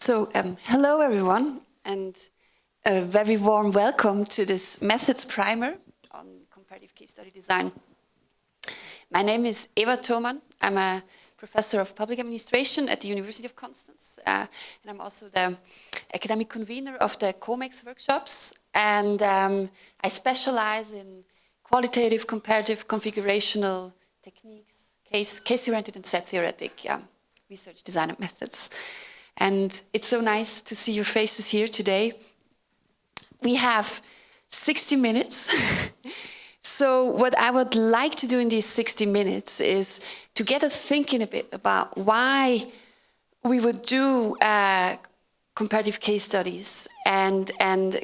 Hello everyone, and a very warm welcome to this Methods Primer on Comparative Case Study Design. My name is Eva Thomann. I'm a professor of public administration at the University of Constance, and I'm also the academic convener of the COMEX workshops, and I specialize in qualitative, comparative, configurational techniques, case-oriented and set-theoretic research design and methods. And it's so nice to see your faces here today. We have 60 minutes. So what I would like to do in these 60 minutes is to get us thinking a bit about why we would do comparative case studies and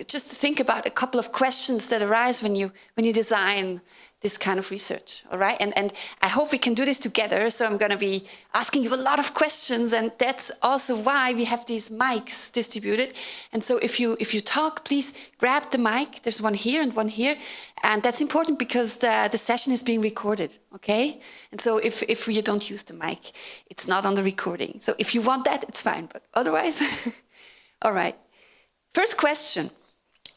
just think about a couple of questions that arise when you design this kind of research, all right? And I hope we can do this together, so I'm going to be asking you a lot of questions, and that's also why we have these mics distributed. And so if you talk, please grab the mic. There's one here and one here, and that's important because the session is being recorded, okay? And so if you don't use the mic, it's not on the recording. So if you want that, it's fine, but otherwise, all right. First question,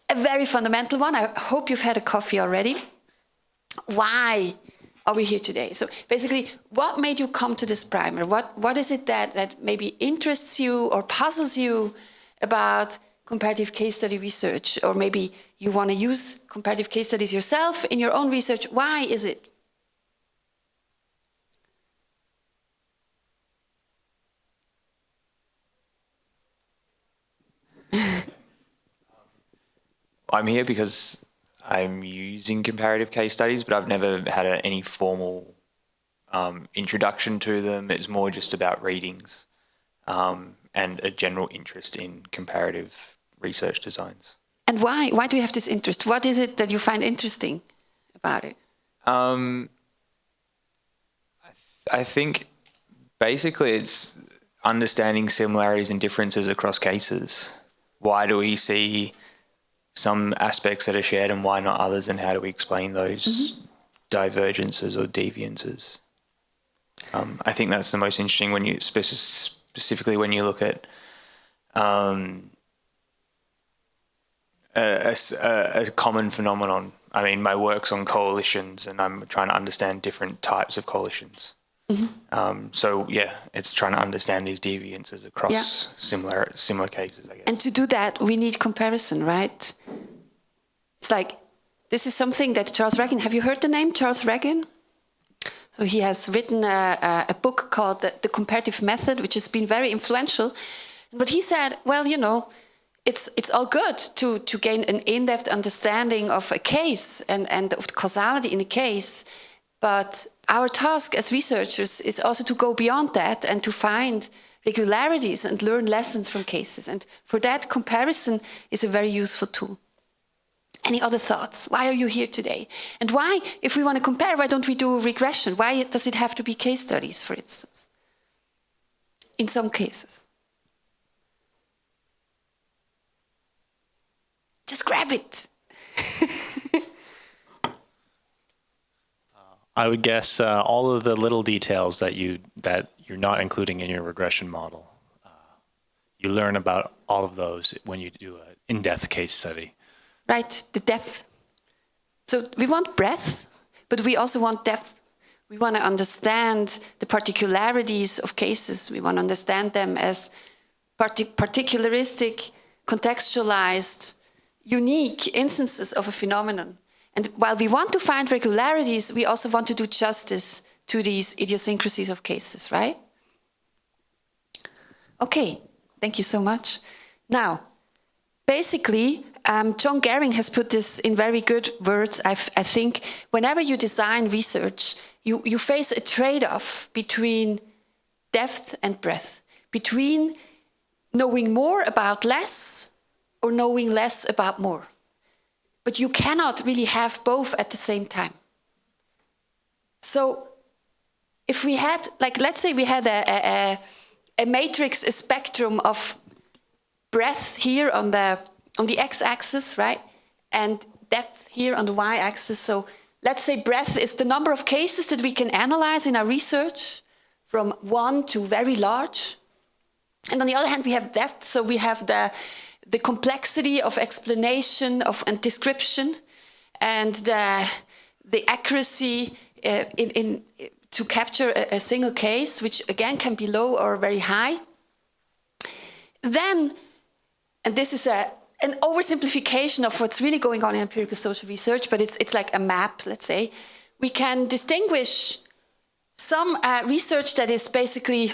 a very fundamental one. I hope you've had a coffee already. Why are we here today? So basically, what made you come to this primer? What is it that maybe interests you or puzzles you about comparative case study research? Or maybe you want to use comparative case studies yourself in your own research. Why is it? I'm here because I'm using comparative case studies, but I've never had any formal introduction to them. It's more just about readings and a general interest in comparative research designs. And why? Why do you have this interest? What is it that you find interesting about it? I think basically it's understanding similarities and differences across cases. Why do we see some aspects that are shared and why not others, and how do we explain those divergences or deviances? I think that's the most interesting when you specifically when you look at a common phenomenon. I mean, my work's on coalitions, and I'm trying to understand different types of coalitions. So yeah, it's trying to understand these deviances across similar cases, I guess. And to do that, we need comparison, right? It's like, this is something that Charles Regan, have you heard the name Charles Regan? So he has written a book called The Comparative Method, which has been very influential. But he said, well, you know, it's all good to gain an in-depth understanding of a case and of the causality in a case, but our task as researchers is also to go beyond that and to find regularities and learn lessons from cases. And for that, comparison is a very useful tool. Any other thoughts? Why are you here today? And why, if we want to compare, why don't we do regression? Why does it have to be case studies, for instance? In some cases. Just grab it. I would guess all of the little details that you're not including in your regression model. You learn about all of those when you do an in-depth case study. Right, the depth. So we want breadth, but we also want depth. We want to understand the particularities of cases. We want to understand them as particularistic, contextualized, unique instances of a phenomenon. And while we want to find regularities, we also want to do justice to these idiosyncrasies of cases, right? Okay, thank you so much. Now, basically, John Gehring has put this in very good words. I think whenever you design research, you face a trade-off between depth and breadth, between knowing more about less or knowing less about more. But you cannot really have both at the same time. So if we had, like, let's say we had a matrix, a spectrum of breadth here on the x-axis, right? And depth here on the y-axis. So let's say breadth is the number of cases that we can analyze in our research from one to very large. And on the other hand, we have depth. So we have the complexity of explanation and description, and the accuracy to capture a single case, which again can be low or very high. Then, and this is an oversimplification of what's really going on in empirical social research, but it's like a map, let's say. We can distinguish some research that is basically,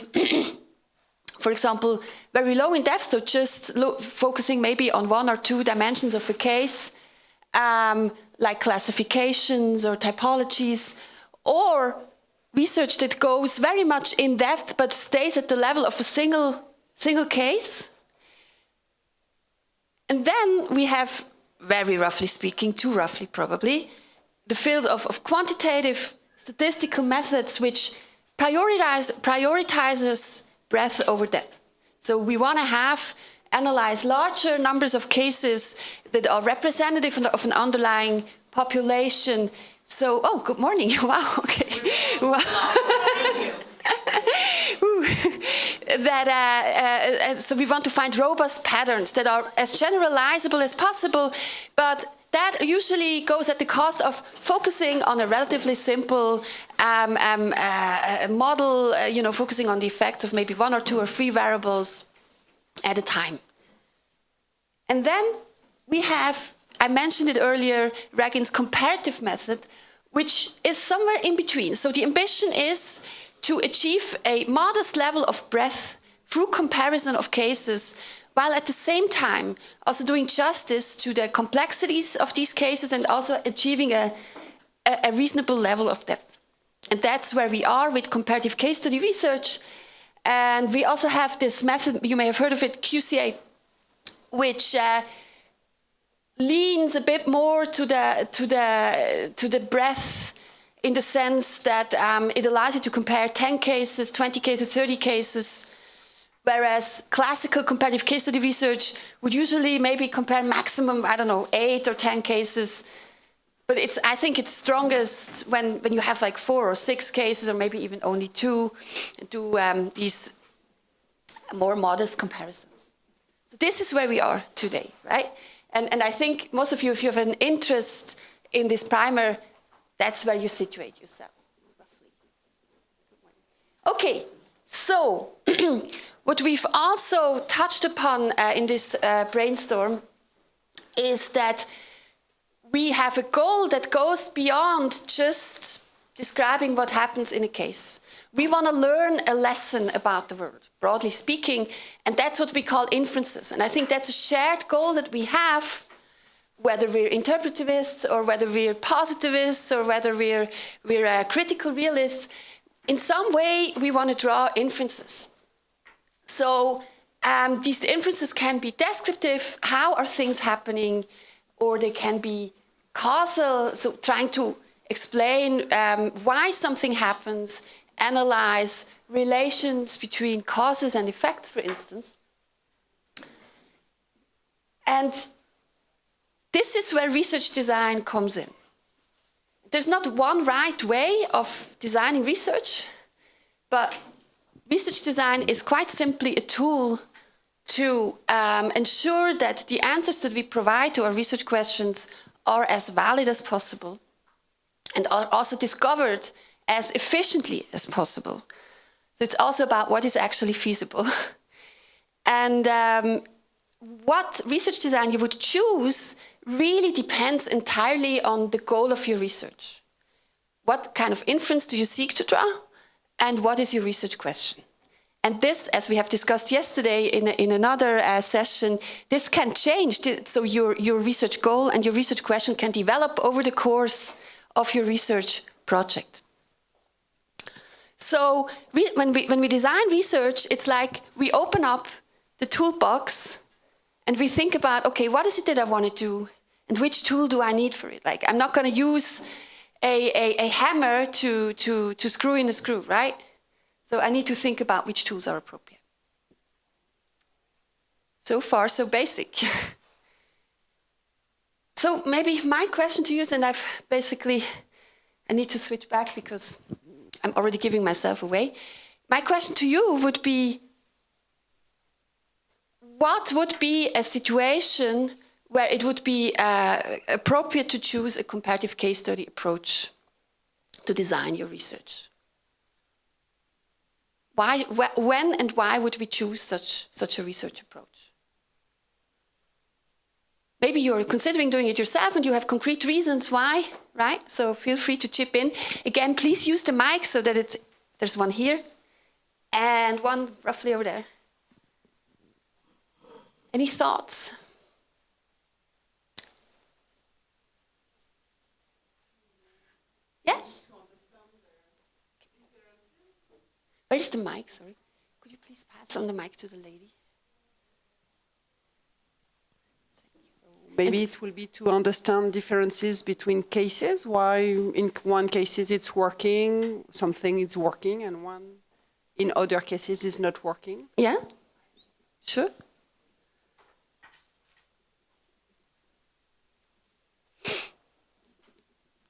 for example, very low in depth, so just focusing maybe on one or two dimensions of a case, like classifications or typologies, or research that goes very much in depth but stays at the level of a single case. And then we have, very roughly speaking, too roughly probably, the field of quantitative statistical methods which prioritizes breadth over depth. So we want to analyze larger numbers of cases that are representative of an underlying population. So, oh, good morning. Wow, okay. Wow. So we want to find robust patterns that are as generalizable as possible, but that usually goes at the cost of focusing on a relatively simple model, focusing on the effects of maybe one or two or three variables at a time. And then we have, I mentioned it earlier, Ragin's comparative method, which is somewhere in between. So the ambition is to achieve a modest level of breadth through comparison of cases, while at the same time also doing justice to the complexities of these cases and also achieving a reasonable level of depth. And that's where we are with comparative case study research. And we also have this method, you may have heard of it, QCA, which leans a bit more to the breadth, in the sense that it allows you to compare 10 cases, 20 cases, 30 cases, whereas classical comparative case study research would usually maybe compare maximum, 8 or 10 cases. But I think it's strongest when you have like 4 or 6 cases, or maybe even only 2, do these more modest comparisons. So this is where we are today, right? And I think most of you, if you have an interest in this primer, that's where you situate yourself, roughly. Okay, so what we've also touched upon in this brainstorm is that we have a goal that goes beyond just describing what happens in a case. We want to learn a lesson about the world, broadly speaking, and that's what we call inferences. And I think that's a shared goal that we have, whether we're interpretivists or whether we're positivists or whether we're critical realists. In some way, we want to draw inferences. So these inferences can be descriptive, how are things happening, or they can be causal, so trying to explain why something happens, analyze relations between causes and effects, for instance. And this is where research design comes in. There's not one right way of designing research, but research design is quite simply a tool to ensure that the answers that we provide to our research questions are as valid as possible and are also discovered as efficiently as possible. So it's also about what is actually feasible. And what research design you would choose really depends entirely on the goal of your research. What kind of inference do you seek to draw? And what is your research question? And this, as we have discussed yesterday in another session, this can change. So your research goal and your research question can develop over the course of your research project. So when we design research, it's like we open up the toolbox and we think about, okay, what is it that I want to do? And which tool do I need for it? Like, I'm not going to use a hammer to screw in a screw, right? So I need to think about which tools are appropriate. So far, so basic. So maybe my question to you, and I need to switch back because I'm already giving myself away. My question to you would be, what would be a situation where it would be appropriate to choose a comparative case study approach to design your research? Why, when and why would we choose such a research approach? Maybe you're considering doing it yourself and you have concrete reasons why, right? So feel free to chip in. Again, please use the mic so that there's one here and one roughly over there. Any thoughts? Yeah? Where is the mic? Sorry. Could you please pass on the mic to the lady? Maybe it will be to understand differences between cases, why in one cases it's working, something is working, and one in other cases is not working. Yeah, sure.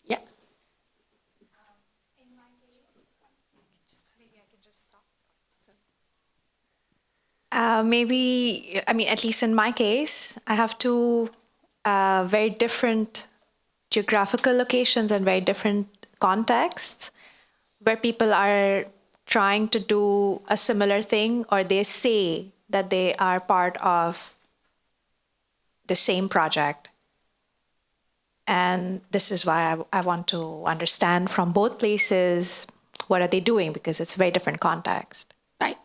Yeah. In my case, maybe I can just stop. Maybe, I mean, at least in my case, I have two very different geographical locations and very different contexts where people are trying to do a similar thing, or they say that they are part of the same project. And this is why I want to understand from both places, what are they doing? Because it's a very different context. Right.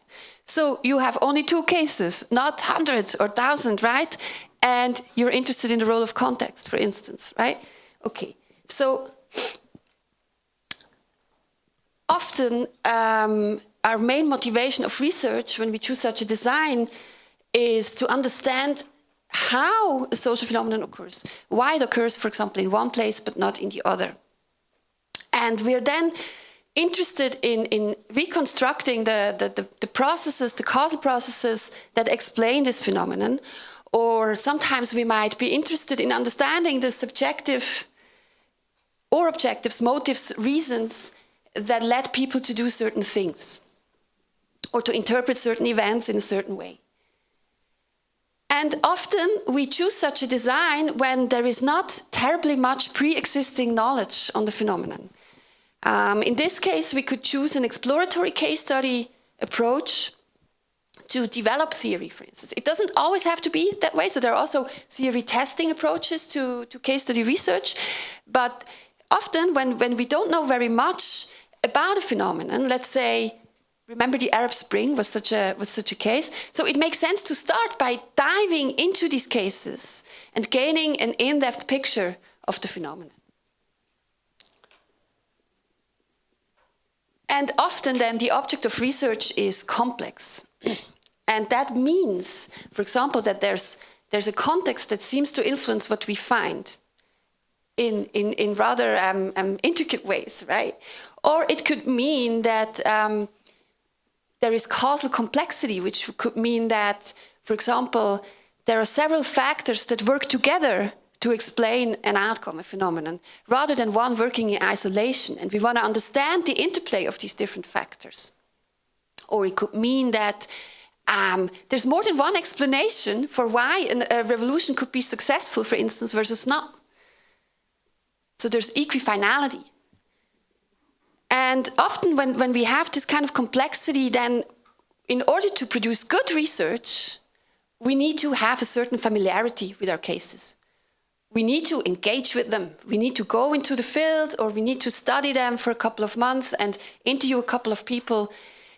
So you have only two cases, not hundreds or thousands, right? And you're interested in the role of context, for instance, right? Okay. So often our main motivation of research when we choose such a design is to understand how a social phenomenon occurs, why it occurs, for example, in one place but not in the other. And we're then interested in reconstructing the processes, the causal processes that explain this phenomenon. Or sometimes we might be interested in understanding the subjective or objectives, motives, reasons that led people to do certain things or to interpret certain events in a certain way. And often we choose such a design when there is not terribly much pre-existing knowledge on the phenomenon. In this case, we could choose an exploratory case study approach to develop theory, for instance. It doesn't always have to be that way. So there are also theory testing approaches to case study research. But often when we don't know very much about a phenomenon, let's say, remember the Arab Spring was such a case. So it makes sense to start by diving into these cases and gaining an in-depth picture of the phenomenon. And often then the object of research is complex. And that means, for example, that there's a context that seems to influence what we find in rather intricate ways, right? Or it could mean that there is causal complexity, which could mean that, for example, there are several factors that work together to explain an outcome, a phenomenon, rather than one working in isolation. And we want to understand the interplay of these different factors. Or it could mean that there's more than one explanation for why a revolution could be successful, for instance, versus not. So there's equifinality. And often when we have this kind of complexity, then in order to produce good research, we need to have a certain familiarity with our cases. We need to engage with them. We need to go into the field, or we need to study them for a couple of months and interview a couple of people.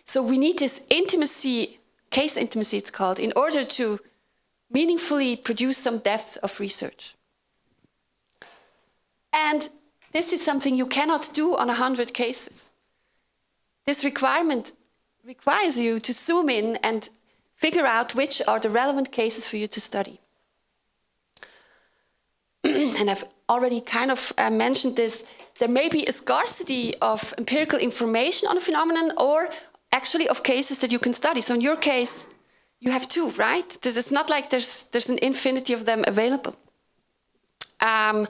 So we need this intimacy, case intimacy it's called, in order to meaningfully produce some depth of research. And this is something you cannot do on 100 cases. This requirement requires you to zoom in and figure out which are the relevant cases for you to study. And I've already kind of mentioned this. There may be a scarcity of empirical information on a phenomenon, or actually of cases that you can study. So in your case, you have two, right? It's not like there's an infinity of them available. And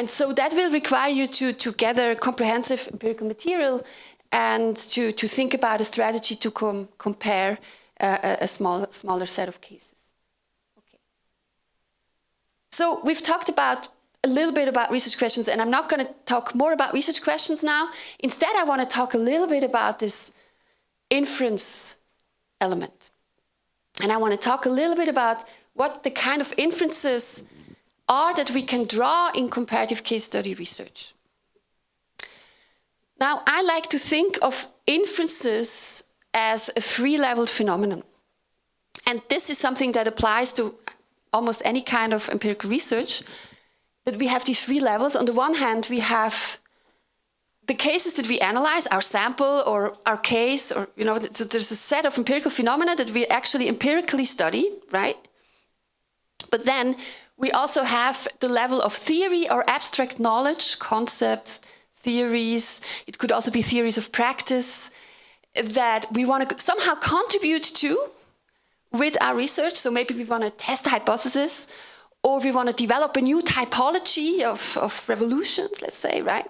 so that will require you to gather comprehensive empirical material and to think about a strategy to compare a smaller set of cases. Okay. So we've talked about a little bit about research questions, and I'm not going to talk more about research questions now. Instead, I want to talk a little bit about this inference element. And I want to talk a little bit about what the kind of inferences are that we can draw in comparative case study research. Now, I like to think of inferences as a three-leveled phenomenon. And this is something that applies to almost any kind of empirical research, that we have these three levels. On the one hand, we have the cases that we analyze, our sample or our case, or there's a set of empirical phenomena that we actually empirically study, right? But then we also have the level of theory or abstract knowledge, concepts, theories. It could also be theories of practice that we want to somehow contribute to with our research. So maybe we want to test a hypothesis, or we want to develop a new typology of revolutions, let's say, right?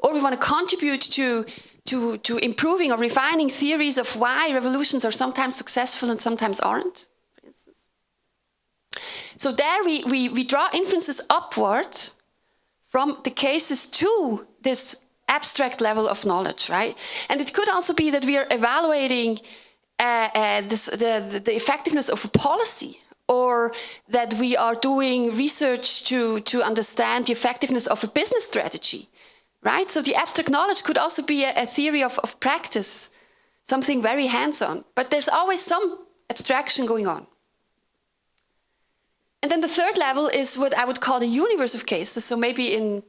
Or we want to contribute to improving or refining theories of why revolutions are sometimes successful and sometimes aren't, for instance. So there we draw inferences upward from the cases to this abstract level of knowledge, right? And it could also be that we are evaluating the effectiveness of a policy, or that we are doing research to understand the effectiveness of a business strategy, right? So the abstract knowledge could also be a theory of practice, something very hands-on. But there's always some abstraction going on. And then the third level is what I would call the universe of cases. So maybe in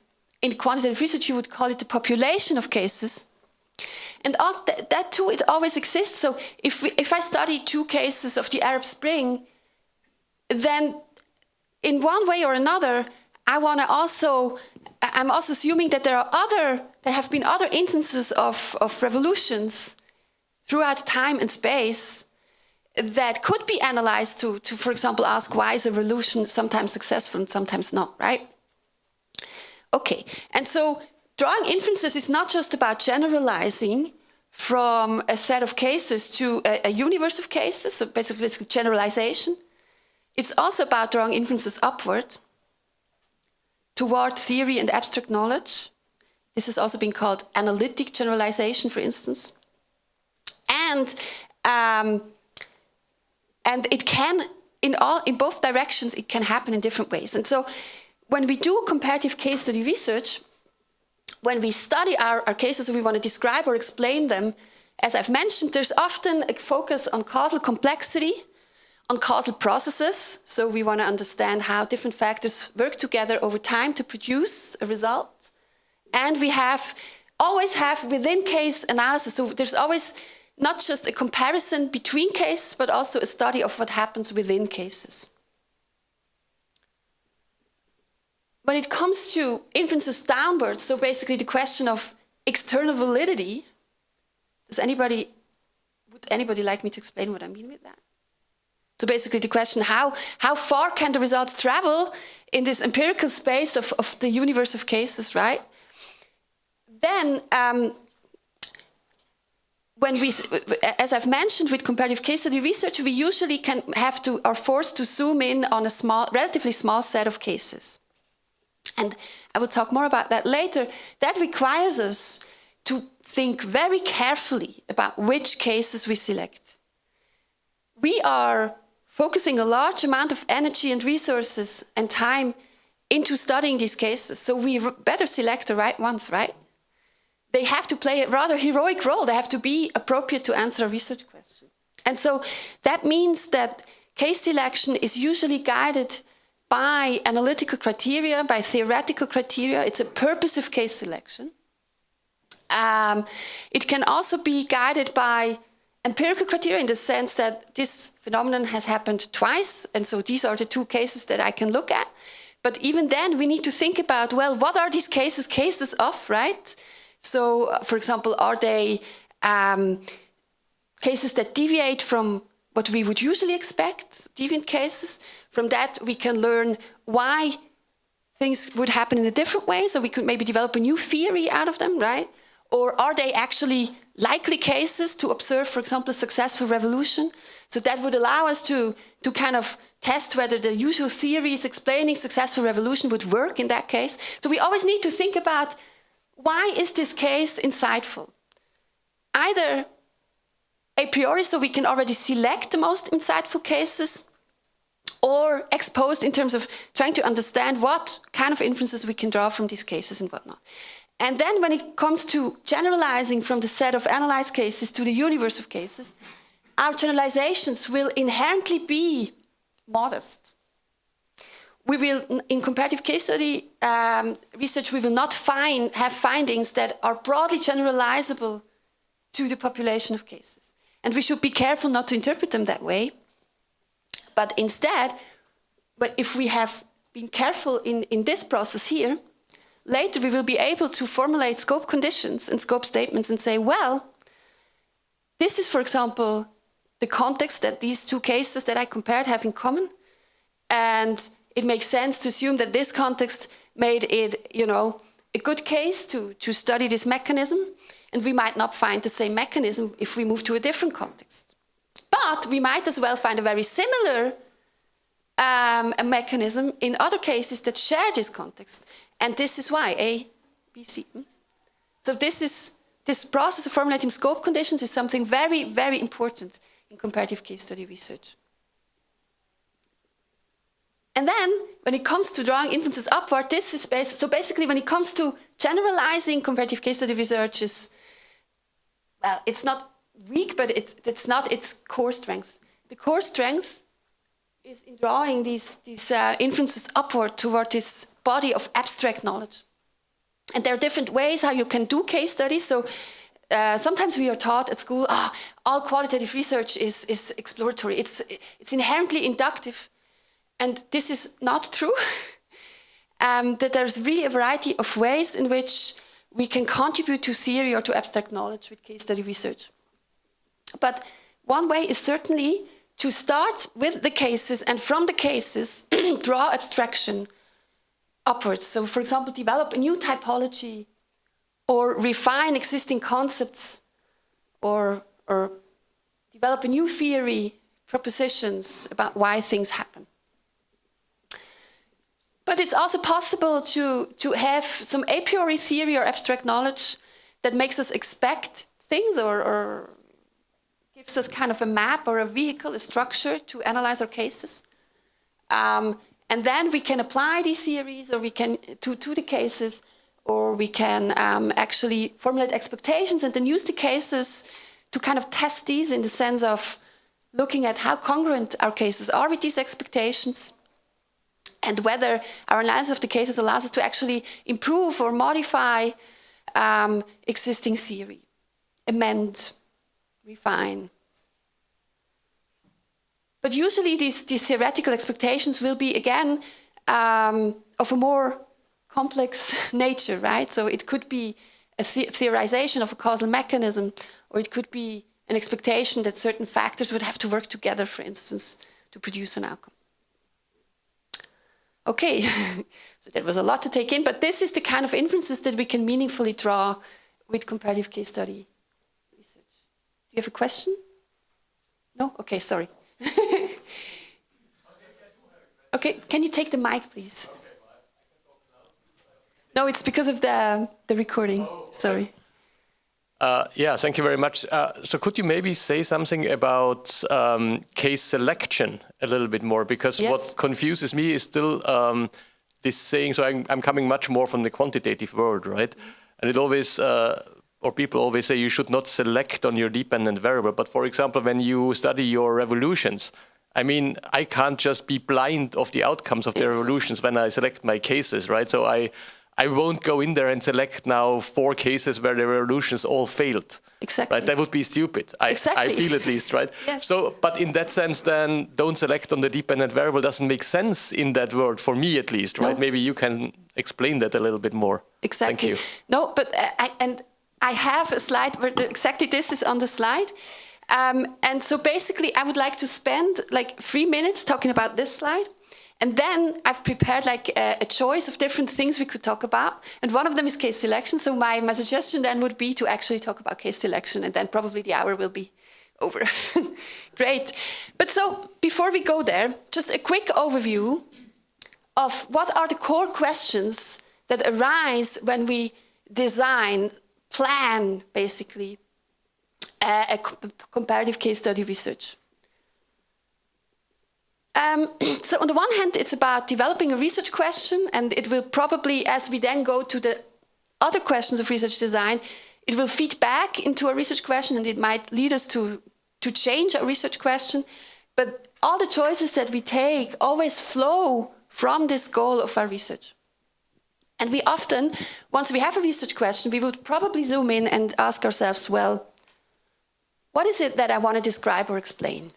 quantitative research, you would call it the population of cases. And that too, it always exists. So if I study 2 cases of the Arab Spring, then in one way or another, I'm also assuming that there have been other instances of revolutions throughout time and space that could be analyzed to, for example, ask why is a revolution sometimes successful and sometimes not, right? Okay, and so drawing inferences is not just about generalizing from a set of cases to a universe of cases, so basically generalization. It's also about drawing inferences upward toward theory and abstract knowledge. This has also been called analytic generalization, for instance. And it can, in both directions, it can happen in different ways. And so when we do comparative case study research, when we study our cases, we want to describe or explain them, as I've mentioned, there's often a focus on causal complexity, on causal processes. So we want to understand how different factors work together over time to produce a result. And we always have within case analysis. So there's always not just a comparison between cases, but also a study of what happens within cases. When it comes to inferences downwards, so basically the question of external validity, would anybody like me to explain what I mean with that? So basically the question, how far can the results travel in this empirical space of the universe of cases, right? Then, as I've mentioned, with comparative case study research, we usually are forced to zoom in on a relatively small set of cases. And I will talk more about that later. That requires us to think very carefully about which cases we select. We are focusing a large amount of energy and resources and time into studying these cases, so we better select the right ones, right? They have to play a rather heroic role. They have to be appropriate to answer a research question. And so that means that case selection is usually guided by analytical criteria, by theoretical criteria. It's a purposive case selection. It can also be guided by empirical criteria in the sense that this phenomenon has happened twice, and so these are the 2 cases that I can look at. But even then, we need to think about, well, what are these cases of, right? So, for example, are they cases that deviate from what we would usually expect, deviant cases? From that, we can learn why things would happen in a different way, so we could maybe develop a new theory out of them, right? Or are they actually likely cases to observe, for example, a successful revolution? So that would allow us to kind of test whether the usual theories explaining successful revolution would work in that case. So we always need to think about, why is this case insightful? Either a priori, so we can already select the most insightful cases, or ex post in terms of trying to understand what kind of inferences we can draw from these cases and whatnot. And then when it comes to generalizing from the set of analyzed cases to the universe of cases, our generalizations will inherently be modest. We will, in comparative case study research, we will not have findings that are broadly generalizable to the population of cases. And we should be careful not to interpret them that way. But instead, if we have been careful in this process here, later we will be able to formulate scope conditions and scope statements and say, well, this is, for example, the context that these two cases that I compared have in common. And it makes sense to assume that this context made it, a good case to study this mechanism. And we might not find the same mechanism if we move to a different context. But we might as well find a very similar a mechanism in other cases that share this context. And this is why A, B, C. So this process of formulating scope conditions is something very, very important in comparative case study research. And then, when it comes to drawing inferences upward, this is so basically when it comes to generalizing comparative case study research well, it's not weak, but it's not its core strength. The core strength is in drawing these inferences upward toward this body of abstract knowledge. And there are different ways how you can do case studies. So sometimes we are taught at school, all qualitative research is exploratory. It's inherently inductive. And this is not true. That there's really a variety of ways in which we can contribute to theory or to abstract knowledge with case study research. But one way is certainly to start with the cases and from the cases draw abstraction upwards. So, for example, develop a new typology or refine existing concepts or develop a new theory, propositions about why things happen. But it's also possible to have some a priori theory or abstract knowledge that makes us expect things or gives us kind of a map or a vehicle, a structure to analyze our cases. And then we can apply these theories or we can to the cases, or we can actually formulate expectations and then use the cases to kind of test these in the sense of looking at how congruent our cases are with these expectations, and whether our analysis of the cases allows us to actually improve or modify existing theory, amend, refine. But usually these theoretical expectations will be, again, of a more complex nature, right? So it could be a theorization of a causal mechanism, or it could be an expectation that certain factors would have to work together, for instance, to produce an outcome. Okay, so that was a lot to take in, but this is the kind of inferences that we can meaningfully draw with comparative case study research. Do you have a question? No? Okay, sorry. Okay, can you take the mic, please? No, it's because of the recording. Sorry. Yeah, thank you very much. So could you maybe say something about case selection a little bit more? Because yes. What confuses me is still this saying, so I'm coming much more from the quantitative world, right? And it always, or people always say you should not select on your dependent variable. But for example, when you study your revolutions, I mean, I can't just be blind of the outcomes of the revolutions when I select my cases, right? So I won't go in there and select now 4 cases where the revolutions all failed. Exactly. Right? That would be stupid. I feel at least, right? Yes. So, but in that sense, then don't select on the dependent variable doesn't make sense in that world, for me at least, right? No. Maybe you can explain that a little bit more. Exactly. Thank you. No, but I have a slide where exactly this is on the slide. And so basically, I would like to spend like 3 minutes talking about this slide. And then I've prepared like a choice of different things we could talk about. And one of them is case selection. So my suggestion then would be to actually talk about case selection, and then probably the hour will be over. Great. But so before we go there, just a quick overview of what are the core questions that arise when we design, plan, basically, a comparative case study research. So on the one hand, it's about developing a research question, and it will probably, as we then go to the other questions of research design, it will feed back into a research question, and it might lead us to change a research question. But all the choices that we take always flow from this goal of our research. And we often, once we have a research question, we would probably zoom in and ask ourselves, well, what is it that I want to describe or explain?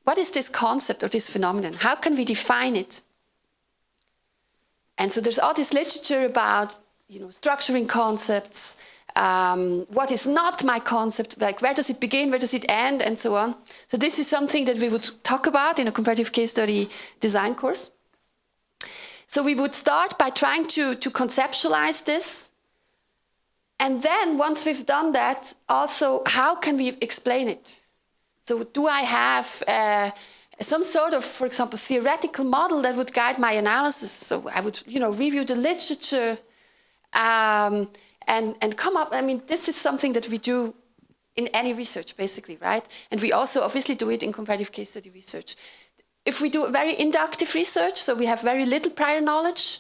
What is this concept or this phenomenon? How can we define it? And so there's all this literature about, structuring concepts, what is not my concept, like where does it begin, where does it end, and so on. So this is something that we would talk about in a comparative case study design course. So we would start by trying to conceptualize this. And then once we've done that, also, how can we explain it? So do I have some sort of, for example, theoretical model that would guide my analysis? So I would, review the literature and come up. I mean, this is something that we do in any research, basically, right? And we also obviously do it in comparative case study research. If we do very inductive research, so we have very little prior knowledge,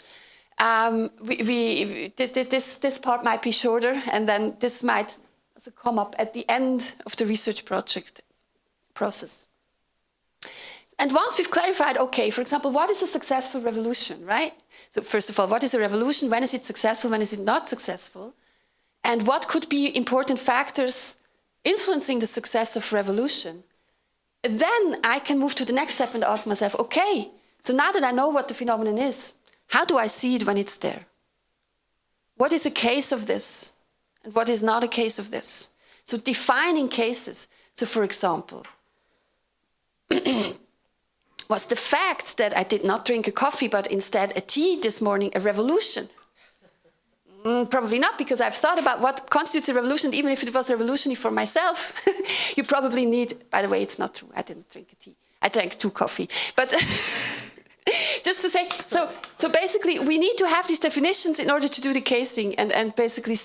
this part might be shorter, and then this might also come up at the end of the research project process. And once we've clarified, okay, for example, what is a successful revolution, right? So first of all, what is a revolution? When is it successful? When is it not successful? And what could be important factors influencing the success of revolution? Then I can move to the next step and ask myself, okay, so now that I know what the phenomenon is, how do I see it when it's there? What is a case of this? And what is not a case of this? So defining cases. So for example, was the fact that I did not drink a coffee but instead a tea this morning a revolution? Probably not, because I've thought about what constitutes a revolution. Even if it was a revolution for myself, you probably need, by the way, it's not true, I didn't drink a tea. I drank 2 coffee. But just to say, so basically we need to have these definitions in order to do the casing and basically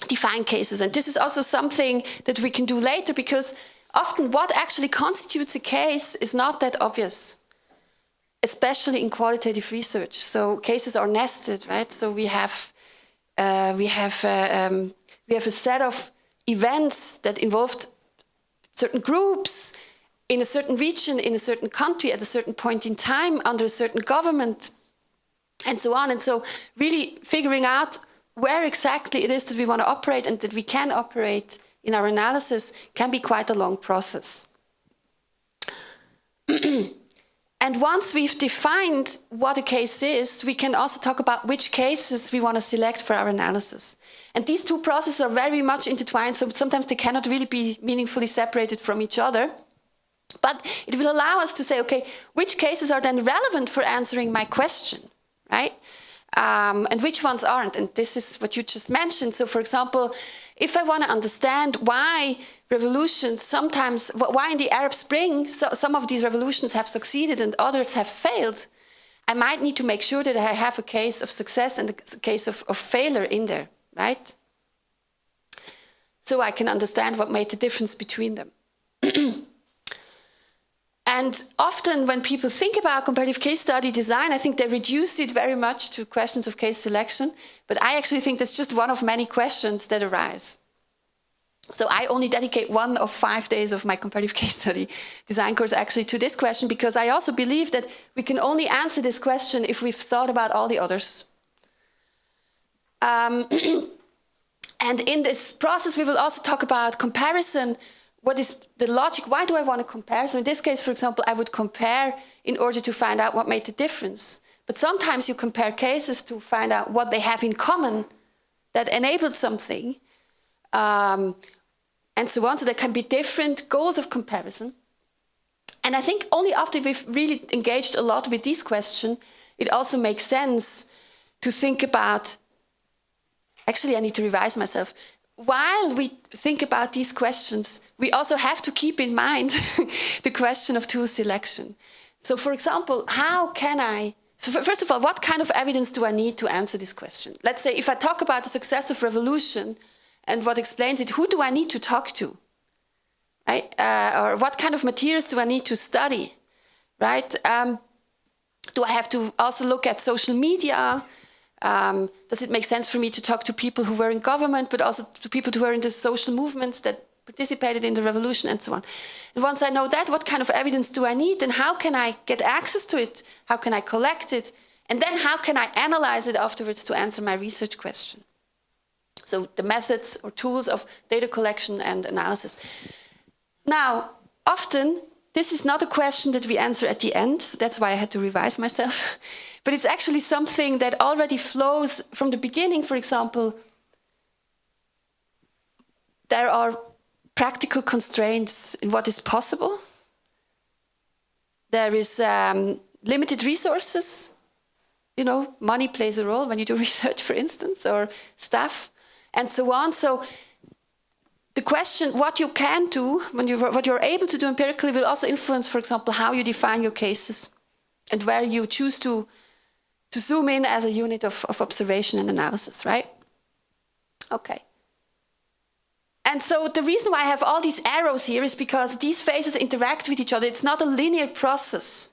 define cases. And this is also something that we can do later, because often what actually constitutes a case is not that obvious, especially in qualitative research. So cases are nested, right? So we have a set of events that involved certain groups in a certain region, in a certain country, at a certain point in time, under a certain government, and so on. And so really figuring out where exactly it is that we want to operate and that we can operate in our analysis can be quite a long process. And once we've defined what a case is, we can also talk about which cases we want to select for our analysis. And these two processes are very much intertwined, so sometimes they cannot really be meaningfully separated from each other. But it will allow us to say, okay, which cases are then relevant for answering my question, right? And which ones aren't. And this is what you just mentioned. So for example, if I want to understand why revolutions sometimes, why in the Arab Spring some of these revolutions have succeeded and others have failed, I might need to make sure that I have a case of success and a case of failure in there, right? So I can understand what made the difference between them. And often when people think about comparative case study design, I think they reduce it very much to questions of case selection. But I actually think that's just one of many questions that arise. So I only dedicate 1 of 5 days of my comparative case study design course actually to this question, because I also believe that we can only answer this question if we've thought about all the others. And in this process, we will also talk about comparison. What is the logic? Why do I want to compare? So in this case, for example, I would compare in order to find out what made the difference. But sometimes you compare cases to find out what they have in common that enabled something, and so on. So there can be different goals of comparison. And I think only after we've really engaged a lot with this question, it also makes sense to think about, actually I need to revise myself, while we think about these questions, we also have to keep in mind the question of tool selection. So for example, first of all, what kind of evidence do I need to answer this question? Let's say if I talk about the successive revolution and what explains it, who do I need to talk to? Right? Or what kind of materials do I need to study? Right? Do I have to also look at social media? Does it make sense for me to talk to people who were in government, but also to people who were in the social movements that participated in the revolution and so on? And once I know that, what kind of evidence do I need? And how can I get access to it? How can I collect it? And then how can I analyze it afterwards to answer my research question? So the methods or tools of data collection and analysis. Now, often, this is not a question that we answer at the end. So that's why I had to revise myself. But it's actually something that already flows from the beginning. For example, there are practical constraints in what is possible. There is limited resources. You know, money plays a role when you do research, for instance, or staff, and so on. So the question, what you can do, what you're able to do empirically will also influence, for example, how you define your cases and where you choose to zoom in as a unit of observation and analysis, right? Okay. And so the reason why I have all these arrows here is because these phases interact with each other. It's not a linear process.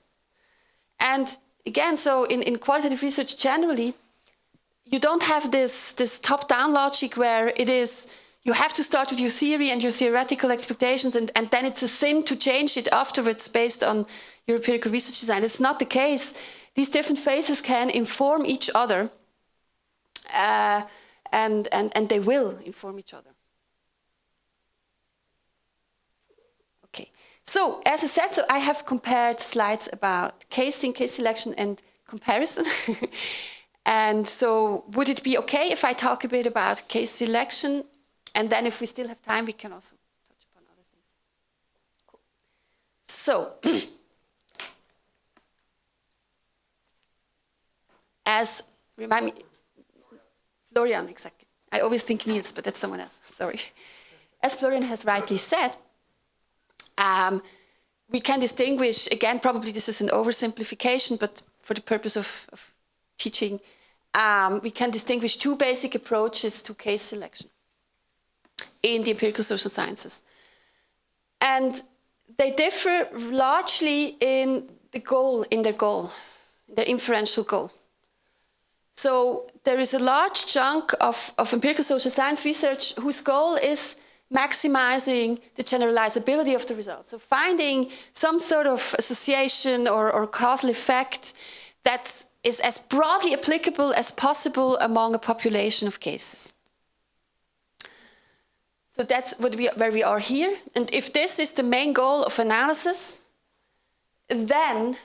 And again, so in qualitative research generally, you don't have this top-down logic where it is, you have to start with your theory and your theoretical expectations, and then it's a sin to change it afterwards based on your empirical research design. It's not the case. These different phases can inform each other, and they will inform each other. Okay. So, as I said, I have compared slides about casing, case selection, and comparison. And so, would it be okay if I talk a bit about case selection? And then if we still have time, we can also touch upon other things. Cool. So, remind me, Florian, exactly. I always think Niels, but that's someone else, sorry. As Florian has rightly said, we can distinguish, again, probably this is an oversimplification, but for the purpose of teaching, we can distinguish two basic approaches to case selection in the empirical social sciences. And they differ largely in their inferential goal. So there is a large chunk of empirical social science research whose goal is maximizing the generalizability of the results. So finding some sort of association or causal effect that is as broadly applicable as possible among a population of cases. So that's where we are here. And if this is the main goal of analysis, then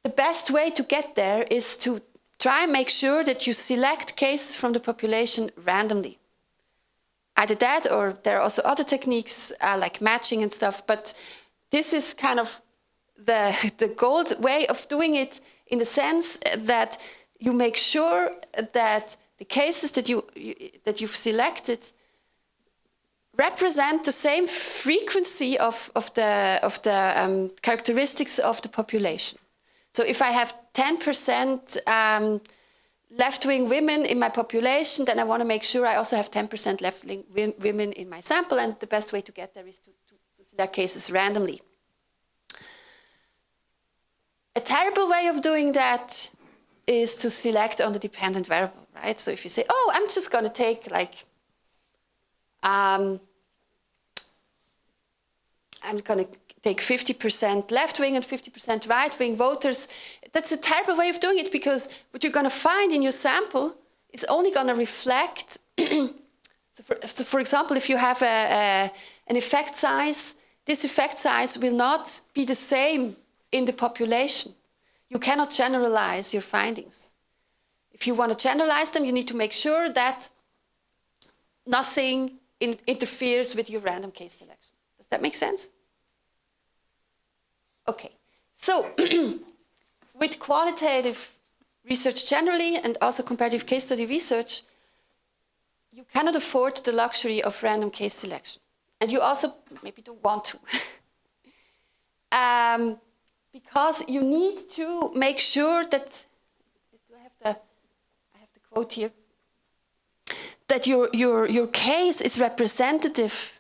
the best way to get there is to try and make sure that you select cases from the population randomly. Either that, or there are also other techniques like matching and stuff, but this is kind of the gold way of doing it, in the sense that you make sure that the cases that you've selected represent the same frequency of the characteristics of the population. So if I have 10% left-wing women in my population, then I want to make sure I also have 10% left-wing women in my sample, and the best way to get there is to select cases randomly. A terrible way of doing that is to select on the dependent variable, right? So if you say, oh, I'm just going to take I'm going to take 50% left-wing and 50% right-wing voters. That's a terrible way of doing it, because what you're going to find in your sample is only going to reflect. So for example, if you have an effect size, this effect size will not be the same in the population. You cannot generalize your findings. If you want to generalize them, you need to make sure that nothing interferes with your random case selection. Does that make sense? Okay, so with qualitative research generally and also comparative case study research, you cannot afford the luxury of random case selection. And you also maybe don't want to. Because you need to make sure that, I have the quote here, that your case is representative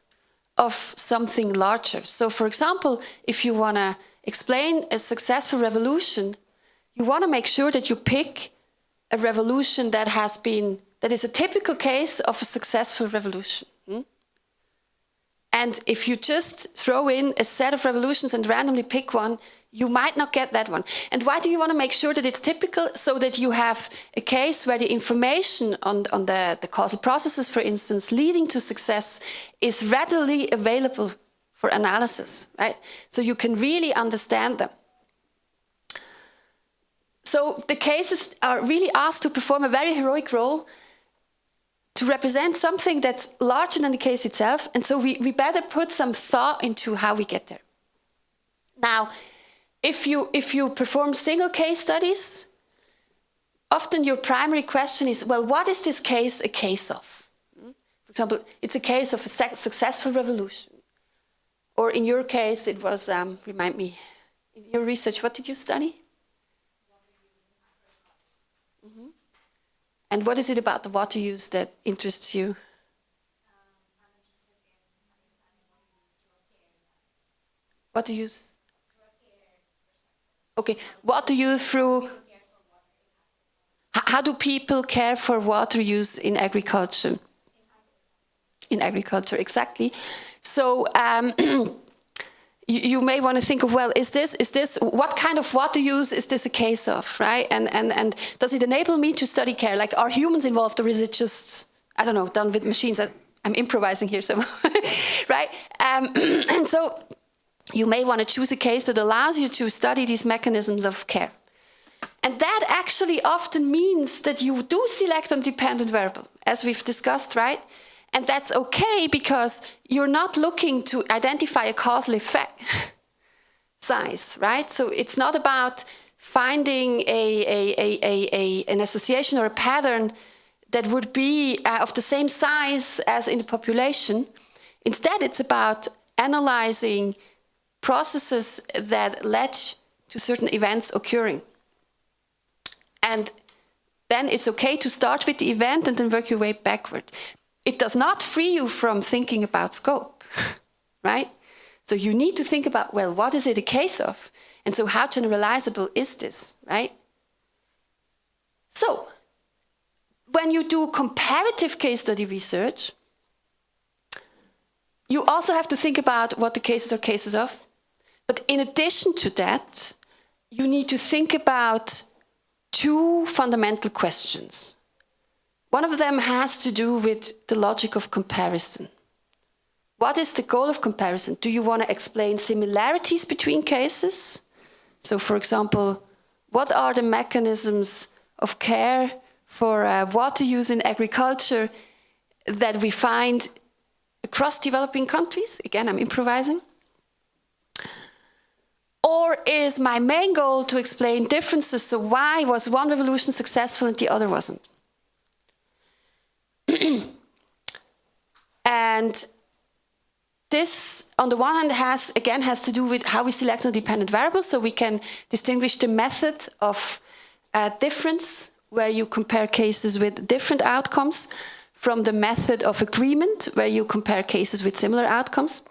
of something larger. So for example, if you want to explain a successful revolution, you want to make sure that you pick a revolution that is a typical case of a successful revolution. And if you just throw in a set of revolutions and randomly pick one, you might not get that one. And why do you want to make sure that it's typical? So that you have a case where the information on the causal processes, for instance, leading to success is readily available for analysis, right? So you can really understand them. So the cases are really asked to perform a very heroic role to represent something that's larger than the case itself. And so we better put some thought into how we get there. Now, if you perform single case studies, often your primary question is, well, what is this case a case of? For example, it's a case of a successful revolution. Or in your case, it was, remind me, in your research, what did you study? And what is it about the water use that interests you? Water use? Okay, water use through... How do people care for water use in agriculture? In agriculture, exactly. So you may want to think of, well, is this what kind of water use is this a case of, right? And does it enable me to study care? Like, are humans involved, or is it just, I don't know, done with machines? I'm improvising here, so right? And so you may want to choose a case that allows you to study these mechanisms of care. And that actually often means that you do select on dependent variable, as we've discussed, right? And that's okay because you're not looking to identify a causal effect size, right? So it's not about finding an association or a pattern that would be of the same size as in the population. Instead, it's about analyzing processes that led to certain events occurring. And then it's okay to start with the event and then work your way backward. It does not free you from thinking about scope, right? So you need to think about, well, what is it a case of? And so how generalizable is this, right? So when you do comparative case study research, you also have to think about what the cases are cases of. But in addition to that, you need to think about two fundamental questions. One of them has to do with the logic of comparison. What is the goal of comparison? Do you want to explain similarities between cases? So, for example, what are the mechanisms of care for water use in agriculture that we find across developing countries? Again, I'm improvising. Or is my main goal to explain differences? So why was one revolution successful and the other wasn't? And this, on the one hand, has to do with how we select on dependent variables, so we can distinguish the method of difference, where you compare cases with different outcomes, from the method of agreement, where you compare cases with similar outcomes.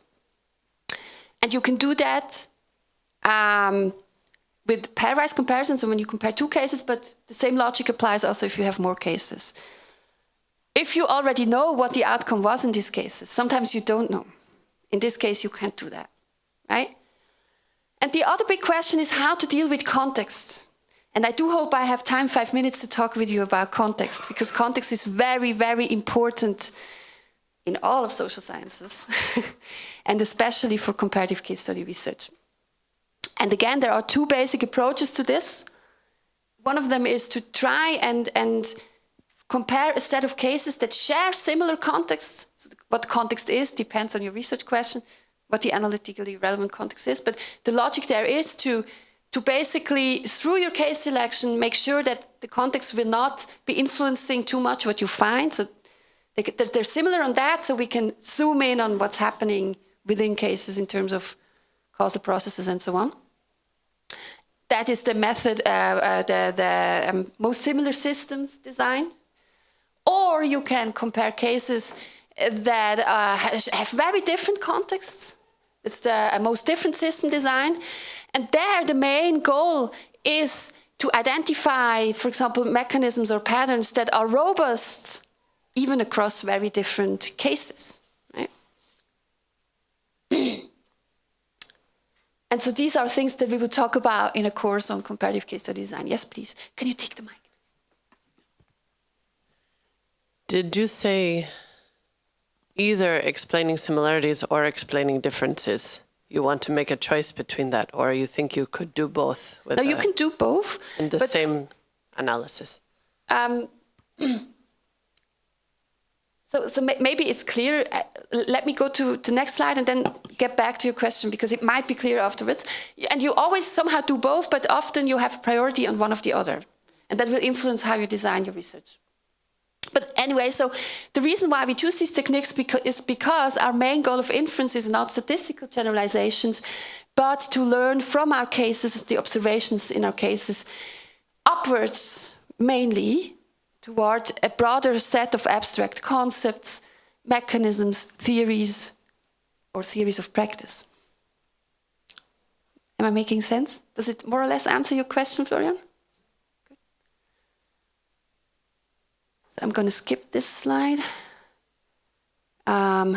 And you can do that with pairwise comparison, so when you compare two cases, but the same logic applies also if you have more cases. If you already know what the outcome was in these cases, sometimes you don't know. In this case, you can't do that, right? And the other big question is how to deal with context. And I do hope I have time, 5 minutes, to talk with you about context, because context is very, very important in all of social sciences, and especially for comparative case study research. And again, there are two basic approaches to this. One of them is to try and compare a set of cases that share similar contexts. So what context is depends on your research question. what the analytically relevant context is. But the logic there is to basically, through your case selection, make sure that the context will not be influencing too much what you find. So they're similar on that, so we can zoom in on what's happening within cases in terms of causal processes and so on. That is the method, the most similar systems design. Or you can compare cases that have very different contexts. It's the most different system design. And there the main goal is to identify, for example, mechanisms or patterns that are robust even across very different cases. Right? And so these are things that we will talk about in a course on comparative case study design. Yes, please. Can you take the mic? Did you say either explaining similarities or explaining differences? You want to make a choice between that, or you think you could do both? No, you can do both. In the same analysis. So maybe it's clear. Let me go to the next slide and then get back to your question, because it might be clear afterwards. And you always somehow do both, but often you have priority on one of the other. And that will influence how you design your research. But anyway, so the reason why we choose these techniques is because our main goal of inference is not statistical generalizations, but to learn from our cases, the observations in our cases, upwards mainly, toward a broader set of abstract concepts, mechanisms, theories, or theories of practice. Am I making sense? Does it more or less answer your question, Florian? Good. So I'm going to skip this slide. No,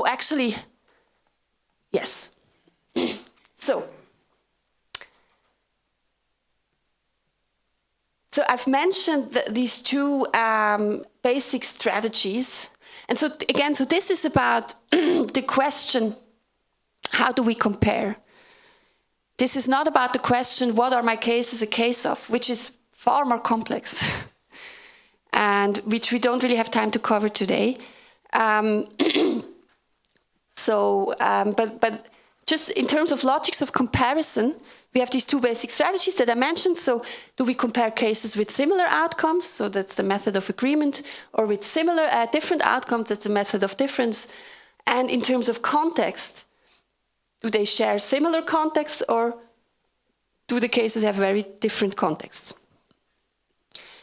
actually, yes. So I've mentioned these two basic strategies. And so again, so this is about the question, how do we compare? This is not about the question, what are my cases a case of, which is far more complex and which we don't really have time to cover today. But just in terms of logics of comparison, we have these two basic strategies that I mentioned. So do we compare cases with similar outcomes? So that's the method of agreement. Or with similar, different outcomes, that's the method of difference. And in terms of context, do they share similar contexts, or do the cases have very different contexts?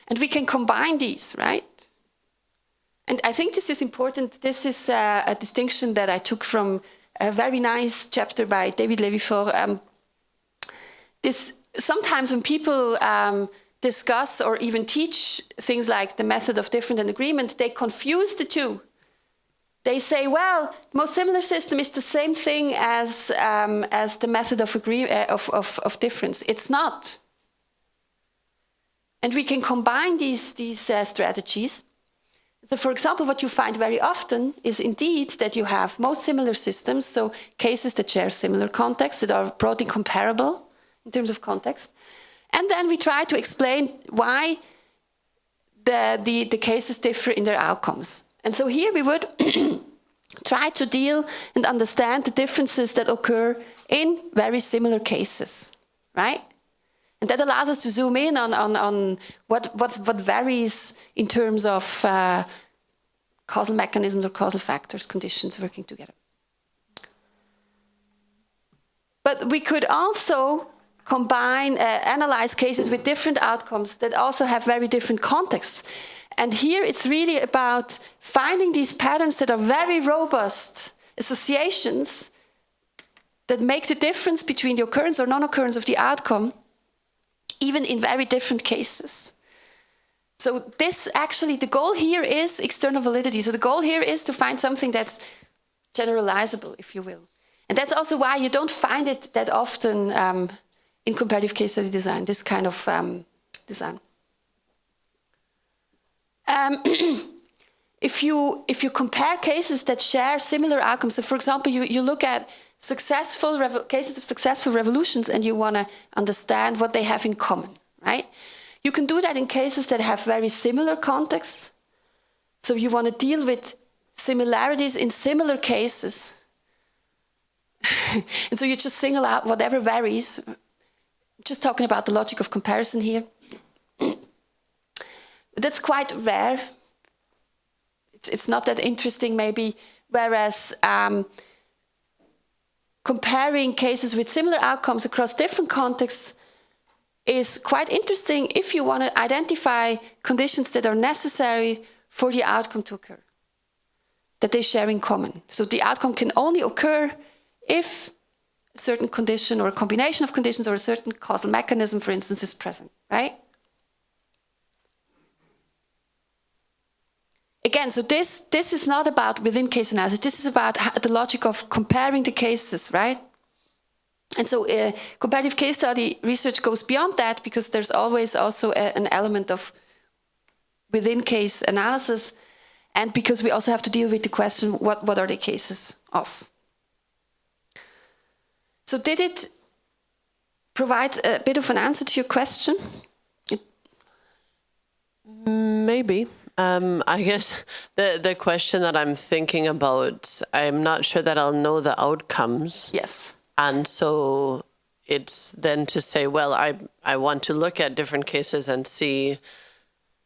And we can combine these, right? And I think this is important. This is a distinction that I took from a very nice chapter by David Levy-Fort. Sometimes when people discuss or even teach things like the method of difference and agreement, they confuse the two. They say, well, the most similar system is the same thing as the method of difference. It's not. And we can combine these strategies. So for example, what you find very often is indeed that you have most similar systems, so cases that share similar contexts, that are broadly comparable in terms of context. And then we try to explain why the cases differ in their outcomes. And so here we would try to deal and understand the differences that occur in very similar cases, right? And that allows us to zoom in on what varies in terms of causal mechanisms or causal factors, conditions working together. But we could also combine, analyze cases with different outcomes that also have very different contexts. And here it's really about finding these patterns that are very robust associations that make the difference between the occurrence or non-occurrence of the outcome, even in very different cases. So this actually, the goal here is external validity. So the goal here is to find something that's generalizable, if you will. And that's also why you don't find it that often in comparative case study design, this kind of design. If you compare cases that share similar outcomes, so for example, you look at cases of successful revolutions and you want to understand what they have in common, right? You can do that in cases that have very similar contexts. So you want to deal with similarities in similar cases. And so you just single out whatever varies. Just talking about the logic of comparison here. That's quite rare. It's not that interesting maybe, whereas comparing cases with similar outcomes across different contexts is quite interesting if you want to identify conditions that are necessary for the outcome to occur, that they share in common. So the outcome can only occur if a certain condition or a combination of conditions or a certain causal mechanism, for instance, is present, right? Again, so this is not about within case analysis. This is about the logic of comparing the cases, right? And so comparative case study research goes beyond that because there's always also an element of within case analysis, and because we also have to deal with the question, what are the cases of? So did it provide a bit of an answer to your question? Maybe. I guess the question that I'm thinking about, I'm not sure that I'll know the outcomes. Yes. And so it's then to say, well, I want to look at different cases and see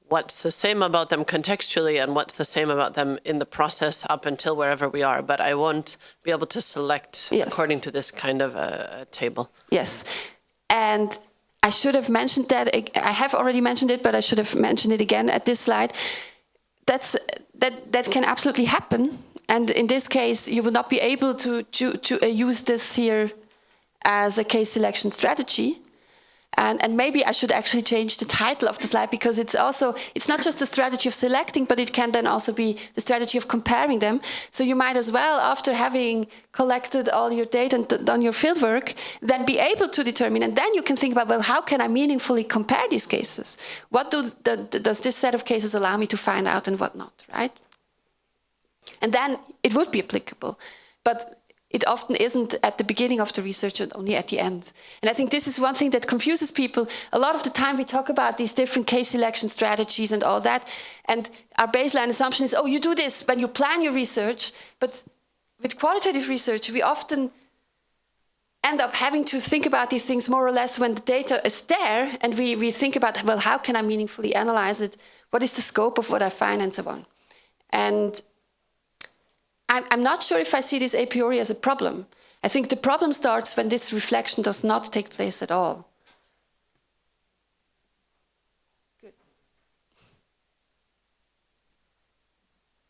what's the same about them contextually and what's the same about them in the process up until wherever we are. But I won't be able to select according to this kind of a table. Yes. And I should have mentioned that. I have already mentioned it, but I should have mentioned it again at this slide. That can absolutely happen. And in this case, you will not be able to use this here as a case selection strategy. And maybe I should actually change the title of the slide, because it's not just the strategy of selecting, but it can then also be the strategy of comparing them. So you might as well, after having collected all your data and done your fieldwork, then be able to determine, and then you can think about, well, how can I meaningfully compare these cases? What does this set of cases allow me to find out and what not, right? And then it would be applicable. But it often isn't at the beginning of the research, and only at the end. And I think this is one thing that confuses people. A lot of the time we talk about these different case selection strategies and all that, and our baseline assumption is, oh, you do this when you plan your research. But with qualitative research, we often end up having to think about these things more or less when the data is there, and we think about, well, how can I meaningfully analyze it? What is the scope of what I find, and so on. And I'm not sure if I see this a priori as a problem. I think the problem starts when this reflection does not take place at all. Good.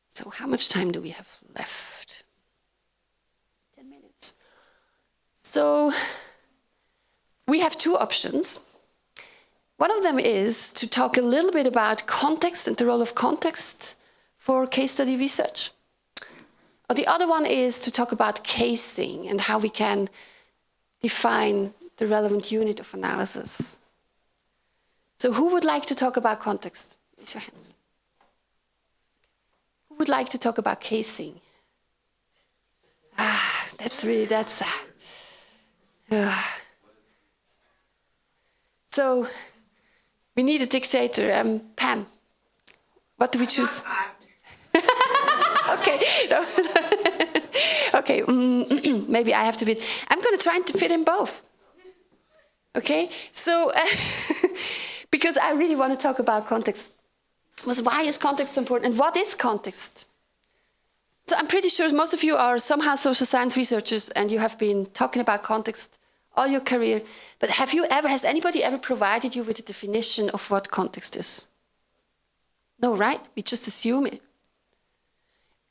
So how much time do we have left? 10 minutes. So we have two options. One of them is to talk a little bit about context and the role of context for case study research. The other one is to talk about casing and how we can define the relevant unit of analysis. So who would like to talk about context? Raise your hands. Who would like to talk about casing? So we need a dictator. Pam, what do we choose? Okay. No. Okay. Maybe I have to fit. I'm going to try to fit in both. Okay. So, because I really want to talk about context. Why is context important, and what is context? So I'm pretty sure most of you are somehow social science researchers, and you have been talking about context all your career. But has anybody ever provided you with a definition of what context is? No, right? We just assume it.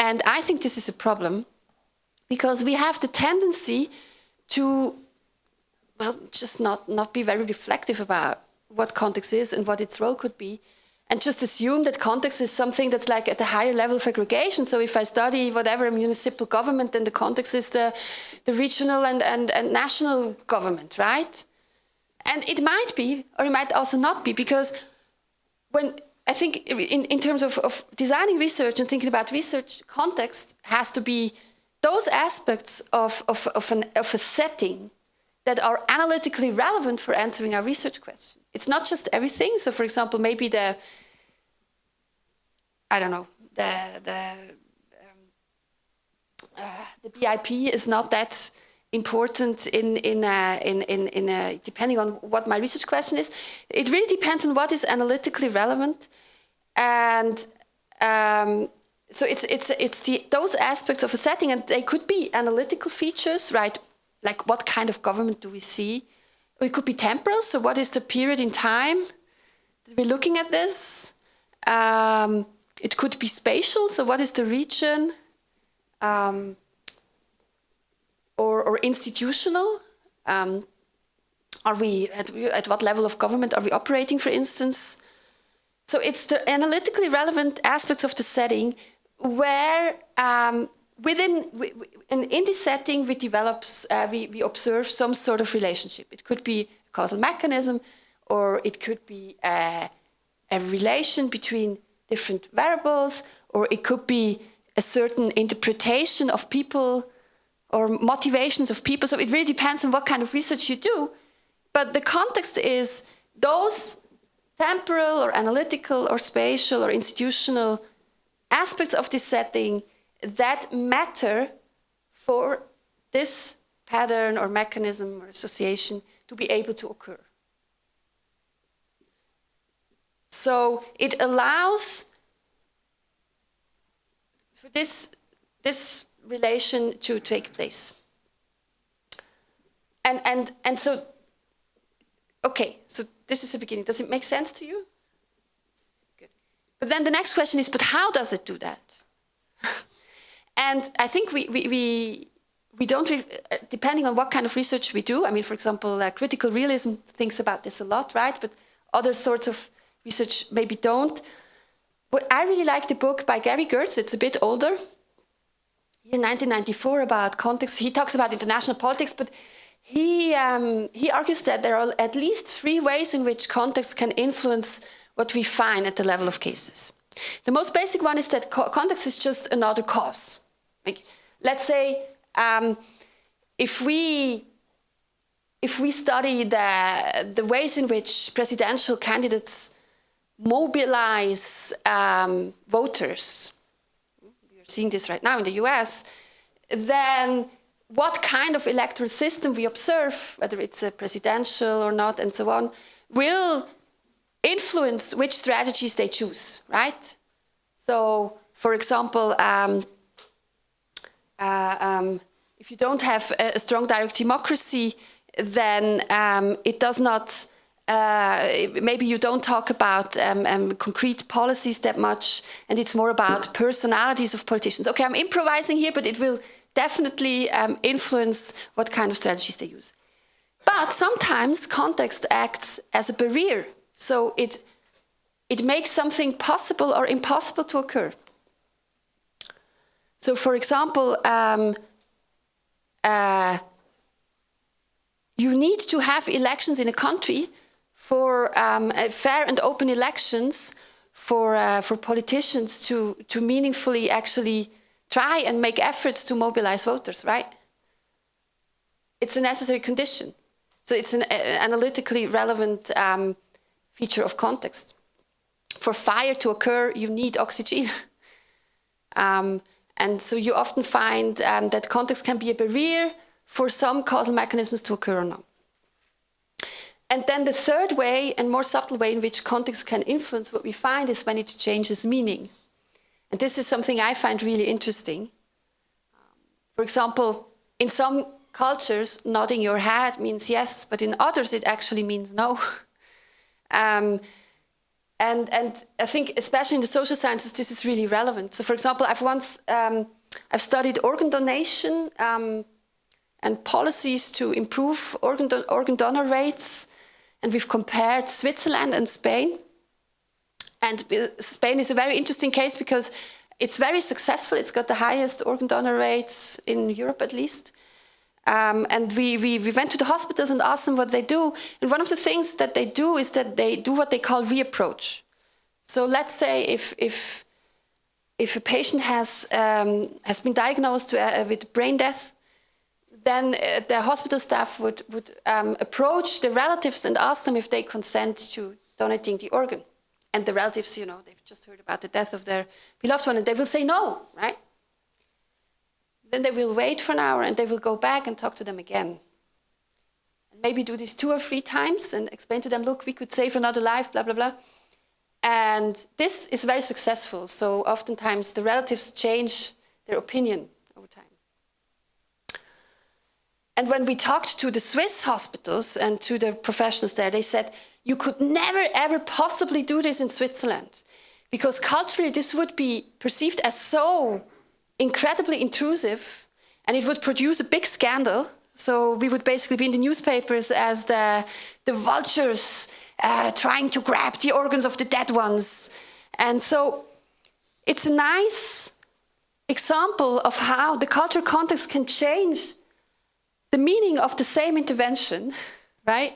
And I think this is a problem, because we have the tendency to, well, just not be very reflective about what context is and what its role could be, and just assume that context is something that's like at a higher level of aggregation. So if I study whatever municipal government, then the context is the regional and national government, right? And it might be, or it might also not be, because when I think in terms of designing research and thinking about research, context has to be those aspects of a setting that are analytically relevant for answering our research question. It's not just everything. So, for example, maybe the the BIP is not that important in depending on what my research question is. It really depends on what is analytically relevant, and so it's those aspects of a setting, and they could be analytical features, right? Like what kind of government do we see? Or it could be temporal. So what is the period in time that we're looking at this? It could be spatial. So what is the region? Or institutional? Are we at what level of government are we operating, for instance? So it's the analytically relevant aspects of the setting where in this setting we observe some sort of relationship. It could be a causal mechanism, or it could be a relation between different variables, or it could be a certain interpretation of people or motivations of people. So it really depends on what kind of research you do. But the context is those temporal or analytical or spatial or institutional aspects of this setting that matter for this pattern or mechanism or association to be able to occur. So it allows for this relation to take place. And so, okay, so this is the beginning. Does it make sense to you? Good. But then the next question is, but how does it do that? And I think we don't, depending on what kind of research we do, I mean, for example, critical realism thinks about this a lot, right? But other sorts of research maybe don't. But I really like the book by Gary Gertz. It's a bit older. In 1994 about context. He talks about international politics, but he argues that there are at least 3 ways in which context can influence what we find at the level of cases. The most basic one is that context is just another cause. Like, let's say if we study the ways in which presidential candidates mobilize voters, we are seeing this right now in the US, then what kind of electoral system we observe, whether it's a presidential or not, and so on, will influence which strategies they choose, right? So, for example, if you don't have a strong direct democracy, then it does not, maybe you don't talk about concrete policies that much, and it's more about personalities of politicians. Okay, I'm improvising here, but it will definitely influence what kind of strategies they use. But sometimes context acts as a barrier. So it makes something possible or impossible to occur. So for example, you need to have elections in a country for fair and open elections for politicians to meaningfully actually try and make efforts to mobilize voters, right? It's a necessary condition. So it's an analytically relevant feature of context. For fire to occur, you need oxygen. And so you often find that context can be a barrier for some causal mechanisms to occur or not. And then the third way and more subtle way in which context can influence what we find is when it changes meaning. And this is something I find really interesting. For example, in some cultures, nodding your head means yes, but in others it actually means no. And I think, especially in the social sciences, this is really relevant. So, for example, I've studied organ donation and policies to improve organ donor rates, and we've compared Switzerland and Spain. And Spain is a very interesting case because it's very successful. It's got the highest organ donor rates in Europe, at least. And we went to the hospitals and asked them what they do. And one of the things that they do is that they do what they call reapproach. So let's say if a patient has been diagnosed with brain death, then the hospital staff would approach the relatives and ask them if they consent to donating the organ. And the relatives, they've just heard about the death of their beloved one, and they will say no, right? Then they will wait for an hour and they will go back and talk to them again. And maybe do this 2 or 3 times and explain to them, look, we could save another life, blah, blah, blah. And this is very successful. So oftentimes the relatives change their opinion over time. And when we talked to the Swiss hospitals and to the professionals there, they said, you could never, ever possibly do this in Switzerland, because culturally this would be perceived as so incredibly intrusive, and it would produce a big scandal. So we would basically be in the newspapers as the vultures trying to grab the organs of the dead ones. And so it's a nice example of how the cultural context can change the meaning of the same intervention, right?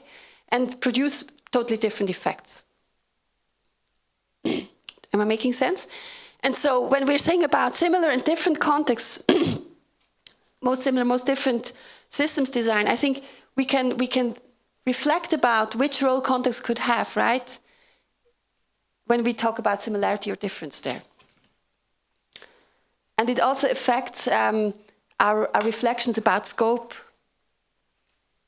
And produce totally different effects. Am I making sense? And so when we're saying about similar and different contexts, most similar, most different systems design, I think we can reflect about which role context could have, right? When we talk about similarity or difference there. And it also affects our reflections about scope.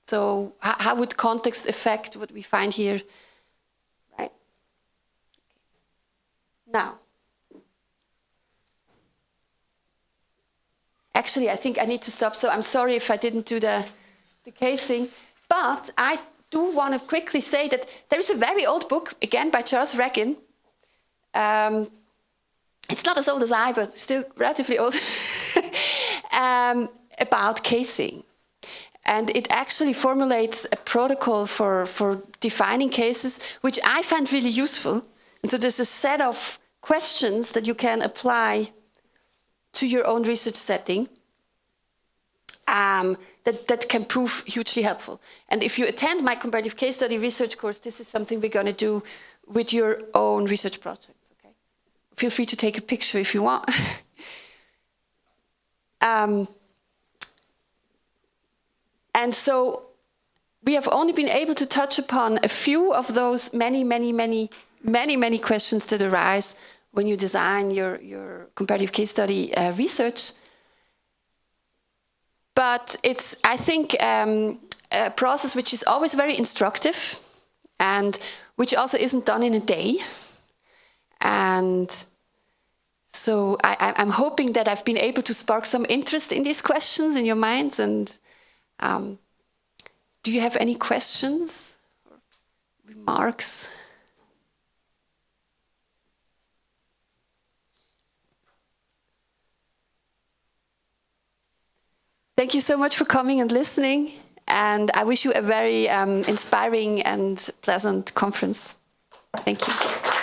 So how would context affect what we find here, right? Now, actually, I think I need to stop, so I'm sorry if I didn't do the casing, but I do want to quickly say that there is a very old book, again by Charles Regan. It's not as old as I, but still relatively old, about casing. And it actually formulates a protocol for defining cases, which I find really useful. And so there's a set of questions that you can apply to your own research setting that can prove hugely helpful. And if you attend my comparative case study research course, this is something we're going to do with your own research projects. Okay? Feel free to take a picture if you want. And so we have only been able to touch upon a few of those many questions that arise when you design your comparative case study research. But it's, I think, a process which is always very instructive and which also isn't done in a day. And so I'm hoping that I've been able to spark some interest in these questions in your minds. And do you have any questions or remarks? Thank you so much for coming and listening, and I wish you a very inspiring and pleasant conference. Thank you.